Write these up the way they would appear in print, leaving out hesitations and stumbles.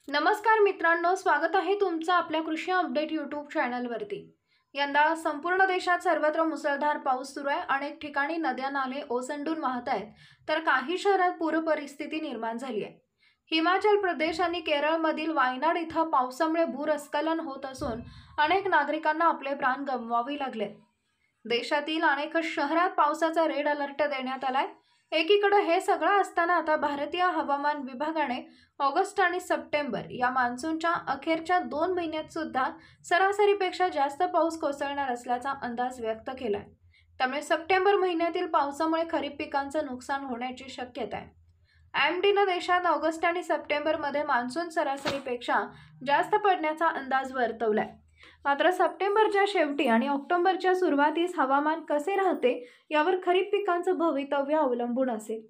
नमस्कार मित्रांनो, स्वागत आहे तुमचं आपल्या कृषी अपडेट यूट्यूब चॅनलवरती। यंदा संपूर्ण देशात सर्वत्र मुसळधार पाऊस सुरू आहे। अनेक ठिकाणी नद्या नाले ओसंडून वाहत आहेत, तर काही शहरात पूर परिस्थिती निर्माण झाली आहे। हिमाचल प्रदेश आणि केरळमधील वायनाड इथं पावसामुळे भूस्खलन होत असून अनेक नागरिकांना आपले प्राण गमवावे लागले। देशातील अनेक शहरात पावसाचा रेड अलर्ट देण्यात आलाय। एकीकडे हे सगळं असताना आता भारतीय हवामान विभागाने ऑगस्ट आणि सप्टेंबर या मान्सूनच्या अखेरच्या 2 महिन्यात सुद्धा सरासरीपेक्षा जास्त पाऊस कोसळणार असल्याचा अंदाज व्यक्त केलाय। त्यामुळे सप्टेंबर महिन्यातील पावसामुळे खरीप पिकांचं नुकसान होण्याची शक्यता आहे। एमडीने देशात ऑगस्ट आणि सप्टेंबरमध्ये मान्सून सरासरीपेक्षा जास्त पडण्याचा अंदाज वर्तवलाय। मात्र सप्टेंबरच्या शेवटी आणि ऑक्टोबरच्या सुरुवातीस हवामान कसे राहते यावर खरीप पिकांचं भवितव्य अवलंबून असेल।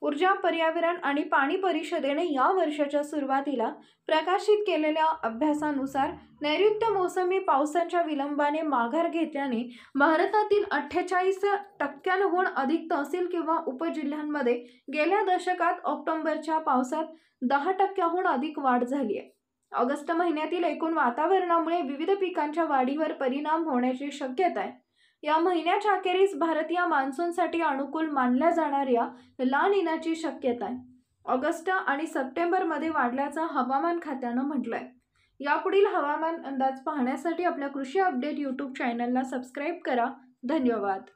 ऊर्जा, पर्यावरण आणि पाणी परिषदेने या वर्षाच्या सुरुवातीला प्रकाशित केलेल्या अभ्यासानुसार नैऋत्य मोसमी पावसाच्या विलंबाने माघार घेतल्याने भारतातील 48% अधिक तहसील किंवा उपजिल्ह्यांमध्ये गेल्या दशकात ऑक्टोबरच्या पावसात 10% अधिक वाढ झाली आहे। ऑगस्ट महिन्यातील एकूण वातावरणामुळे विविध पिकांच्या वाढीवर परिणाम होण्याची शक्यता आहे। या महिन्याच्या अखेरीस भारतीय मान्सूनसाठी अनुकूल मानल्या जाणाऱ्या ला निनाची शक्यता आहे। ऑगस्ट आणि सप्टेंबरमध्ये वाढल्याचं हवामान खात्यानं म्हटलंय। यापुढील हवामान अंदाज पाहण्यासाठी आपल्या कृषी अपडेट यूट्यूब चॅनलला सबस्क्राईब करा। धन्यवाद।